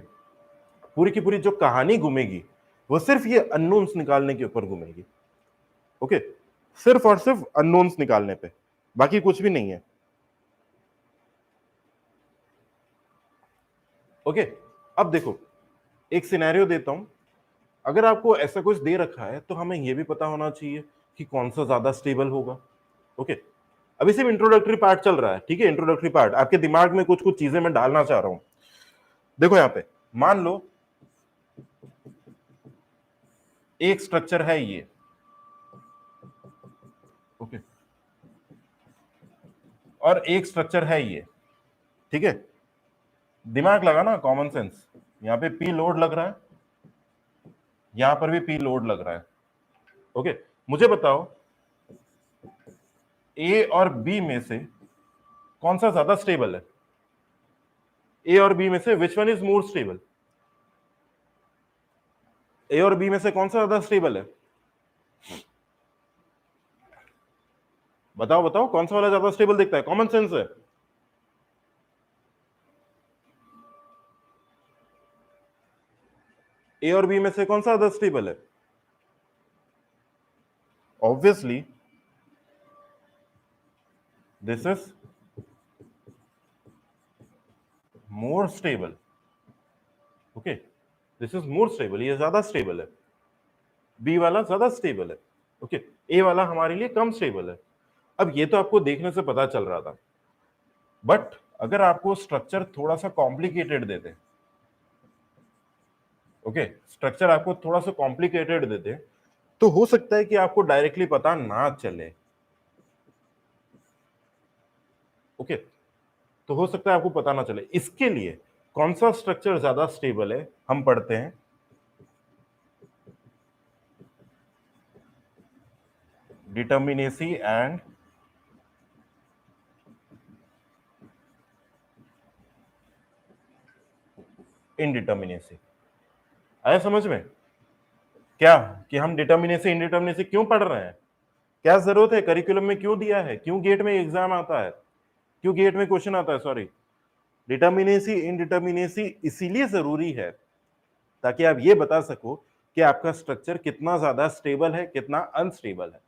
पूरी की पूरी जो कहानी घूमेगी वो सिर्फ ये अननोन्स निकालने के ऊपर घूमेगी। ओके, सिर्फ और सिर्फ अननोन्स निकालने पे, बाकी कुछ भी नहीं है। ओके, अब देखो एक सिनेरियो देता हूं, अगर आपको ऐसा कुछ दे रखा है तो हमें यह भी पता होना चाहिए कि कौन सा ज्यादा स्टेबल होगा। ओके, अभी सिर्फ इंट्रोडक्टरी पार्ट चल रहा है, ठीक है, इंट्रोडक्टरी पार्ट, आपके दिमाग में कुछ कुछ चीजें मैं डालना चाह रहा हूं। देखो यहां पे मान लो एक स्ट्रक्चर है ये, ओके, और एक स्ट्रक्चर है ये, ठीक है, दिमाग लगा ना, कॉमन सेंस, यहां पे पी लोड लग रहा है, यहां पर भी पी लोड लग रहा है। ओके, मुझे बताओ ए और बी में से कौन सा ज्यादा स्टेबल है, ए और बी में से which one is more stable, A और बी में से कौन सा ज्यादा स्टेबल है, बताओ बताओ, कौन सा वाला ज्यादा स्टेबल दिखता है, कॉमन सेंस है। ए और बी में से कौन सा ज्यादा स्टेबल है, obviously this is more stable. Okay, this is more stable, ये ज्यादा स्टेबल है, बी वाला ज्यादा स्टेबल है। ओके, ए वाला हमारे लिए कम स्टेबल है। अब ये तो आपको देखने से पता चल रहा था, बट अगर आपको स्ट्रक्चर थोड़ा सा कॉम्प्लिकेटेड देते, ओके, स्ट्रक्चर आपको थोड़ा सा कॉम्प्लिकेटेड देते तो हो सकता है कि आपको डायरेक्टली पता ना चले। ओके, तो हो सकता है आपको पता ना चले। इसके लिए कौन सा स्ट्रक्चर ज्यादा स्टेबल है हम पढ़ते हैं, डिटर्मिनेसी एंड इनडिटर्मिनेसी। आया समझ में क्या, कि हम डिटर्मिनेसी इनडिटर्मिनेसी क्यों पढ़ रहे हैं, क्या जरूरत है, करिकुलम में क्यों दिया है, क्यों गेट में एग्जाम आता है, क्यों गेट में क्वेश्चन आता है, सॉरी, डिटर्मिनेसी इनडिटर्मिनेसी इसीलिए जरूरी है ताकि आप ये बता सको कि आपका स्ट्रक्चर कितना ज्यादा स्टेबल है, कितना अनस्टेबल है।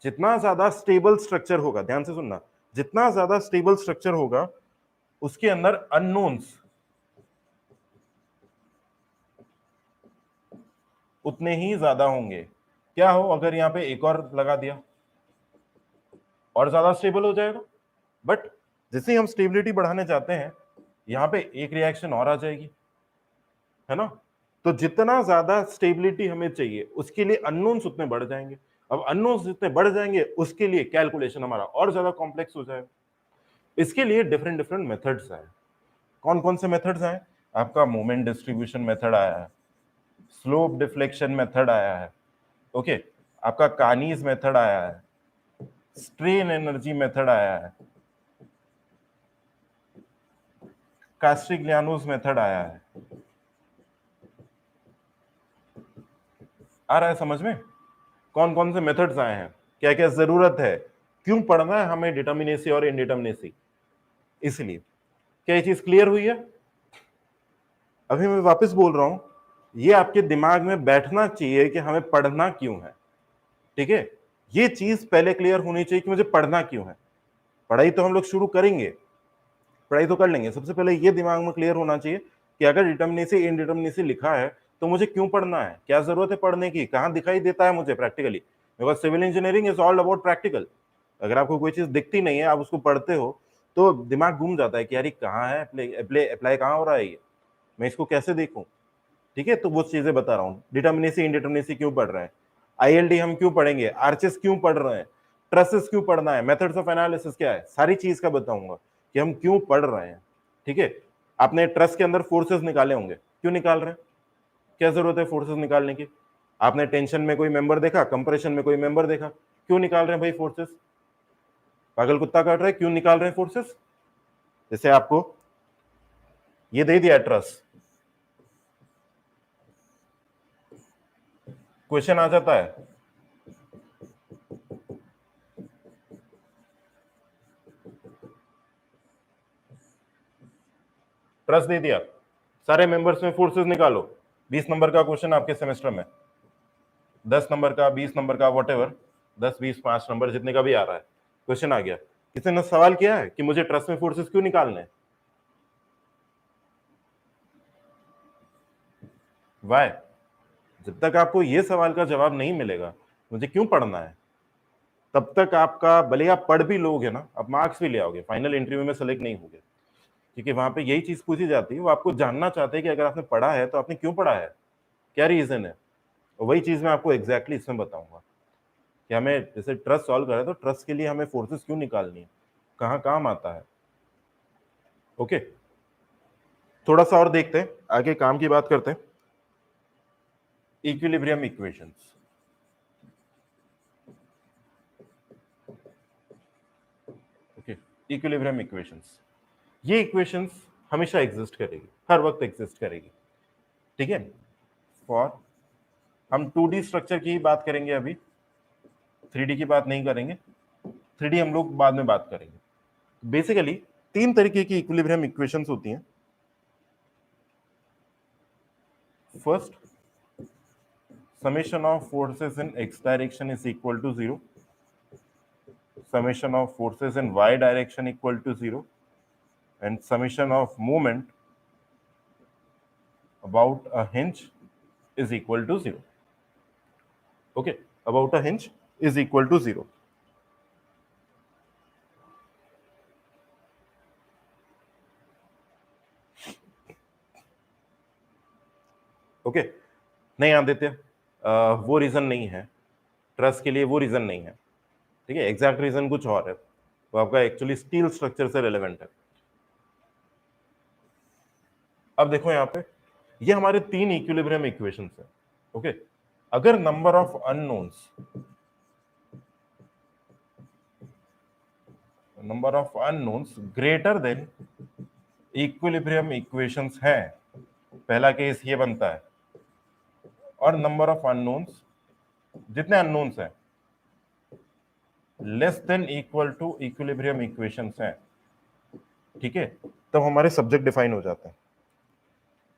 जितना ज्यादा स्टेबल स्ट्रक्चर होगा, ध्यान से सुनना, जितना ज्यादा स्टेबल स्ट्रक्चर होगा उसके अंदर अननोन्स उतने ही ज्यादा होंगे। क्या हो अगर यहां पे एक और लगा दिया, और ज्यादा स्टेबल हो जाएगा, बट जैसे ही हम स्टेबिलिटी बढ़ाने चाहते हैं यहां पे एक रिएक्शन और आ जाएगी, है ना। तो जितना ज्यादा स्टेबिलिटी हमें चाहिए उसके लिए अननोन्स उतने बढ़ जाएंगे। अब अननोन्स जितने बढ़ जाएंगे उसके लिए कैलकुलेशन हमारा और ज्यादा कॉम्प्लेक्स हो जाएगा। इसके लिए डिफरेंट डिफरेंट मेथड्स हैं। कौन कौन से मेथड्स आए? आपका मोमेंट डिस्ट्रीब्यूशन मेथड आया है, स्लोप डिफ्लेक्शन मेथड आया है, ओके, आपका कानीज मेथड आया है, स्ट्रेन एनर्जी मेथड आया है, कास्टिग्लियानोस मेथड आया है। आ रहा है समझ में? कौन कौन से मेथड्स आए हैं, क्या क्या जरूरत है, क्यों पढ़ना है हमें डिटर्मिनेसी और इनडिटर्मिनेसी, इसलिए। क्या ये चीज क्लियर हुई है? अभी मैं वापस बोल रहा हूं, ये आपके दिमाग में बैठना चाहिए कि हमें पढ़ना क्यों है, ठीक है? ये चीज पहले क्लियर होनी चाहिए कि मुझे पढ़ना क्यों है। पढ़ाई तो हम लोग शुरू करेंगे, पढ़ाई तो कर लेंगे, सबसे पहले ये दिमाग में क्लियर होना चाहिए कि अगर डिटर्मिनेसी इनडिटर्मिनेसी लिखा है तो मुझे क्यों पढ़ना है, क्या जरूरत है पढ़ने की, कहाँ दिखाई देता है मुझे practically, because civil engineering is all about practical. अगर आपको कोई चीज दिखती नहीं है, आप उसको पढ़ते हो, तो दिमाग घूम जाता है कि यार ये कहाँ है, अप्लाई कहाँ हो रहा है, ये मैं इसको कैसे देखूं, ठीक है? तो वो चीजें बता रहा हूँ, डिटर्मिनेसी इनडिटर्मिनेसी क्यों पढ़ रहे हैं, आईएलडी हम क्यों पढ़ेंगे, आर्चेस क्यों पढ़ रहे हैं, ट्रसेस क्यों पढ़ना है, मेथड्स ऑफ एनालिसिस क्या है, सारी चीज का बताऊंगा कि हम क्यों पढ़ रहे हैं, ठीक है? आपने ट्रस के अंदर फोर्सेस निकाले होंगे, क्यों निकाल रहे हैं, क्या जरूरत है फोर्सेस निकालने की? आपने टेंशन में कोई मेंबर देखा, कंप्रेशन में कोई मेंबर देखा, क्यों निकाल रहे हैं भाई फोर्सेस? पागल कुत्ता काट रहे हैं, क्यों निकाल रहे हैं फोर्सेस? जैसे आपको ये दे दिया ट्रस, क्वेश्चन आ जाता है, ट्रस्ट दे दिया, सारे मेंबर्स में फोर्सेस निकालो, 20 नंबर का क्वेश्चन आपके सेमेस्टर में, 10 नंबर का, 20 नंबर का, वॉटेवर, 10 20 5 नंबर जितने का भी आ रहा है, क्वेश्चन आ गया, किसी ने सवाल किया है कि मुझे ट्रस्ट में फोर्सेस क्यों निकालने हैं? वाई? जब तक आपको ये सवाल का जवाब नहीं मिलेगा, मुझे क्यों पढ़ना है, तब तक आपका, भले आप पढ़ भी लोगे ना, आप मार्क्स भी ले आओगे, फाइनल इंटरव्यू में सेलेक्ट नहीं होगे, क्योंकि वहां पे यही चीज पूछी जाती है, वो आपको जानना चाहते हैं कि अगर आपने पढ़ा है तो आपने क्यों पढ़ा है, क्या रीजन है। और वही चीज मैं आपको एग्जैक्टली इसमें बताऊंगा कि हमें जैसे ट्रस्ट सॉल्व करें तो ट्रस्ट के लिए हमें फोर्सेस क्यों निकालनी है, कहाँ काम आता है, ओके? थोड़ा सा और देखते हैं, आगे काम की बात करते हैं, equilibrium equations, okay, equilibrium equations, ये इक्वेशंस हमेशा एग्जिस्ट करेगी, हर वक्त एग्जिस्ट करेगी, ठीक है? फॉर, हम 2D स्ट्रक्चर की बात करेंगे अभी, 3D की बात नहीं करेंगे, 3D हम लोग बाद में बात करेंगे। बेसिकली 3 तरीके की इक्विलिब्रियम इक्वेशंस होती हैं। First, summation of forces in x direction is equal to 0, summation of forces in y direction equal to 0, and summation of moment about a hinge is equal to 0, okay, about a hinge is equal to 0. Okay, नहीं आदित्य, वो reason नहीं है, trust के लिए वो reason नहीं है, ठीक है? एग्जैक्ट रीजन कुछ और है, वो आपका एक्चुअली स्टील स्ट्रक्चर से रिलेवेंट है। अब देखो यहाँ पे, ये हमारे 3 इक्विलिब्रियम इक्वेशंस हैं, ओके? अगर number of unknowns, number of unknowns greater than equilibrium equations है, पहला केस ये बनता है, और नंबर ऑफ अननोन्स, जितने अननोन्स हैं less than equal to equilibrium equations हैं, ठीक है? तब हमारे सब्जेक्ट डिफाइन हो जाते हैं।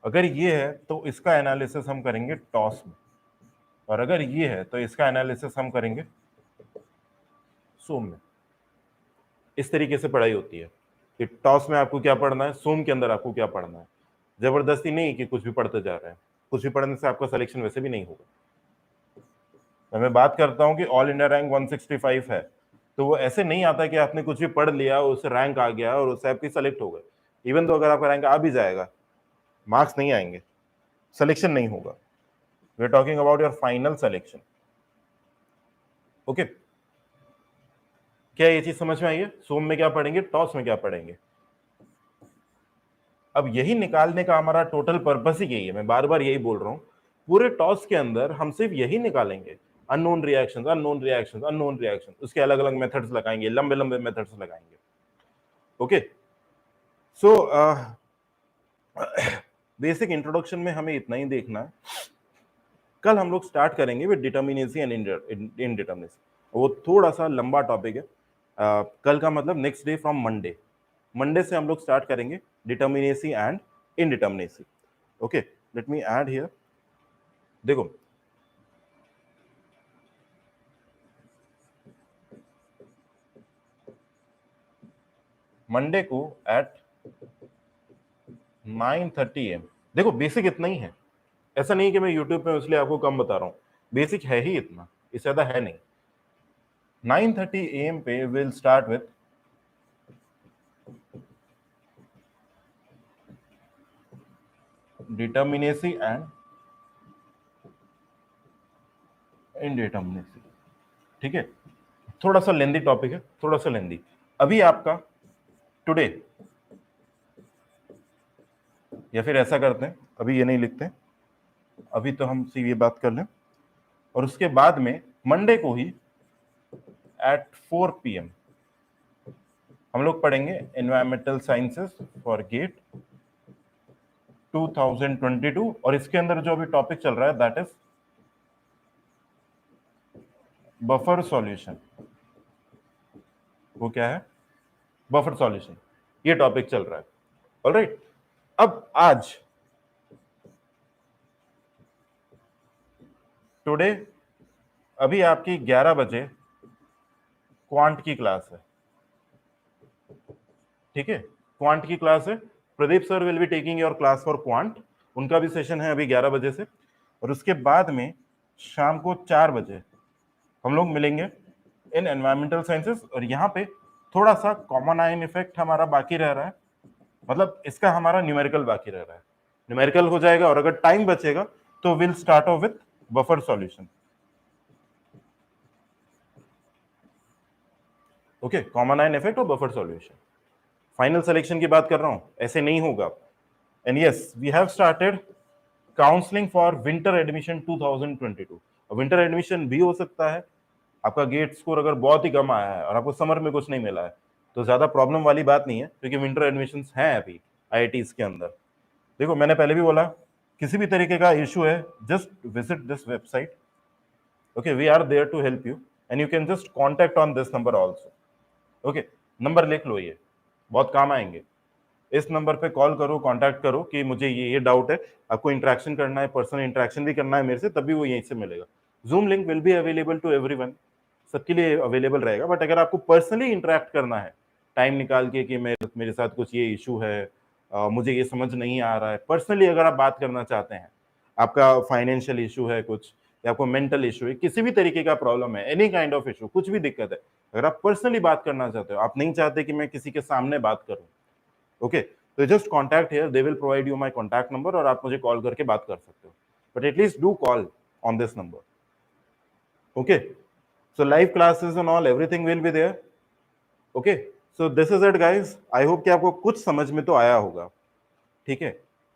अगर ये है तो इसका एनालिसिस हम करेंगे टॉस में, और अगर ये है तो इसका एनालिसिस हम करेंगे सोम में। इस तरीके से पढ़ाई होती है कि टॉस में आपको क्या पढ़ना है, सोम के अंदर आपको क्या पढ़ना है, जबरदस्ती नहीं कि कुछ भी पढ़ते जा रहे हैं, कुछ भी पढ़ने से आपका सिलेक्शन वैसे भी नहीं होगा। मैं बात करता हूं कि ऑल इंडिया रैंक 165 है, तो वो ऐसे नहीं आता कि आपने कुछ भी पढ़ लिया, उससे रैंक आ गया और उससे आपकी सेलेक्ट हो गए। इवन तो अगर आपका रैंक आ भी जाएगा, मार्क्स नहीं आएंगे, सिलेक्शन नहीं होगा। We are talking about your final selection, okay? क्या ये चीज समझ में आई है? सोम में क्या पढ़ेंगे, टॉस में क्या पढ़ेंगे? अब यही निकालने का हमारा टोटल पर्पस ही यही है, मैं बार बार यही बोल रहा हूँ, पूरे टॉस के अंदर हम सिर्फ यही निकालेंगे, unknown reactions, unknown reactions, unknown reaction, उसके अलग अलग मेथड्स लगाएंगे, लंबे लंबे मेथड्स लगाएंगे। ओके, सो बेसिक इंट्रोडक्शन में हमें इतना ही देखना है। कल हम लोग स्टार्ट करेंगे विद डिटर्मिनेसी एंड इनडिटर्मिनेसी, वो थोड़ा सा लंबा टॉपिक है। कल का मतलब next day from Monday, Monday से हम लोग स्टार्ट करेंगे determinacy and indeterminacy. Okay, let me add here, देखो मंडे को एट 9:30 AM, देखो बेसिक इतना ही है, ऐसा नहीं कि मैं यूट्यूब पे इसलिए आपको कम बता रहा हूँ, बेसिक है ही इतना, इससे ज्यादा है नहीं। 9:30 AM पे will start with determinacy and indeterminacy. ठीक है, थोड़ा सा लेंदी टॉपिक है, थोड़ा सा लेंदी। अभी आपका टुडे, या फिर ऐसा करते हैं अभी ये नहीं लिखते, अभी तो हम सिर्फ ये बात कर लें, और उसके बाद में मंडे को ही एट 4 PM हम लोग पढ़ेंगे एनवायरमेंटल साइंसेस फॉर गेट 2022, और इसके अंदर जो अभी टॉपिक चल रहा है दैट इज बफर सॉल्यूशन। वो क्या है? बफर सॉल्यूशन, ये टॉपिक चल रहा है। ऑलराइट, अब आज टुडे अभी आपकी 11 बजे क्वांट की क्लास है। ठीक है, क्वांट की क्लास है, Pradeep sir will be taking your class for quant, उनका भी सेशन है अभी 11 बजे से। और उसके बाद में शाम को 4 बजे हम लोग मिलेंगे इन एनवायरमेंटल साइंसेस, और यहाँ पे थोड़ा सा कॉमन आयन इफेक्ट हमारा बाकी रह रहा है, मतलब इसका हमारा न्यूमेरिकल बाकी रह रहा है, न्यूमेरिकल हो जाएगा, और अगर टाइम बचेगा तो will start off with buffer solution. Okay, common ion effect और बफर सॉल्यूशन। फाइनल सिलेक्शन की बात कर रहा हूं, ऐसे नहीं होगा। And yes, we have started counselling for winter admission 2022। Winter admission भी हो सकता है, आपका गेट स्कोर अगर बहुत ही कम आया है और आपको समर में कुछ नहीं मिला है तो ज्यादा प्रॉब्लम वाली बात नहीं है, क्योंकि विंटर एडमिशंस हैं अभी आईआईटीज के अंदर। देखो मैंने पहले भी बोला, किसी भी तरीके का इशू है just visit this website. Okay, we are there to help you and you can just contact on this number also. Okay, number लिख लो, ये बहुत काम आएंगे। इस नंबर पे कॉल करो, कांटेक्ट करो कि मुझे ये डाउट है, आपको इंटरेक्शन करना है, पर्सनल इंटरेक्शन भी करना है मेरे से, तभी वो यहीं से मिलेगा। Zoom link will be available to everyone, सबके लिए अवेलेबल रहेगा। बट अगर आपको पर्सनली इंटरेक्ट करना है, टाइम निकाल के कि मेरे साथ कुछ ये इशू है, मुझे ये समझ नहीं आ रहा है, पर्सनली अगर आप बात करना चाहते हैं, आपका फाइनेंशियल इशू है कुछ, या आपको मेंटल इशू है, किसी भी तरीके का प्रॉब्लम है, एनी काइंड ऑफ इशू, कुछ भी दिक्कत है, अगर आप पर्सनली बात करना चाहते हो, आप नहीं चाहते कि मैं किसी के सामने बात करूं, ओके, तो just contact here, they will provide you my contact number, और आप मुझे कॉल करके बात कर सकते हो, but at least do call on this number. Okay, so live classes and all everything will be there. Okay, so this is it guys, I hope कि आपको कुछ समझ में तो आया होगा। ठीक है,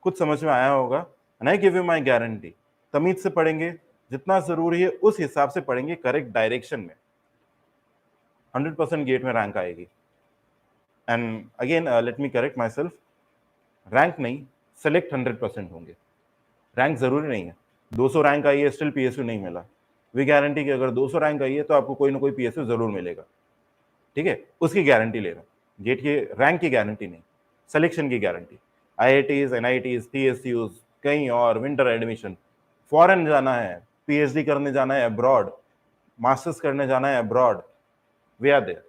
कुछ समझ में आया होगा, and I give you my guarantee, तमीज से पढ़ेंगे, जितना जरूरी है उस हिसाब से पढ़ेंगे, करेक्ट डायरेक्शन में, 100% गेट में रैंक आएगी। And again let me correct my self, rank नहीं, सेलेक्ट 100% होंगे, रैंक जरूरी नहीं है। 200 रैंक आई है स्टिल पीएसयू नहीं मिला, वी गारंटी कि अगर 200 रैंक आई है तो आपको कोई ना कोई पीएसयू जरूर मिलेगा। ठीक है, उसकी गारंटी ले रहा हूं, गेट की रैंक की गारंटी नहीं, सिलेक्शन की गारंटी। आईआईटीज, एनआईटीज, पीएसयूज, कहीं और विंटर एडमिशन, फॉरेन जाना है, पीएचडी करने जाना है अब्रॉड, मास्टर्स करने जाना है अब्रॉड, वी आर देयर,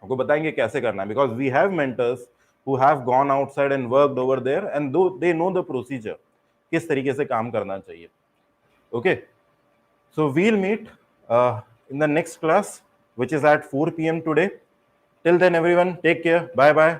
आपको बताएंगे कैसे करना है, because we have mentors who have gone outside and worked over there and they know the procedure, किस तरीके से काम करना चाहिए। Okay, so we'll meet in the next class which is at 4 PM today. Till then everyone, take care, bye bye.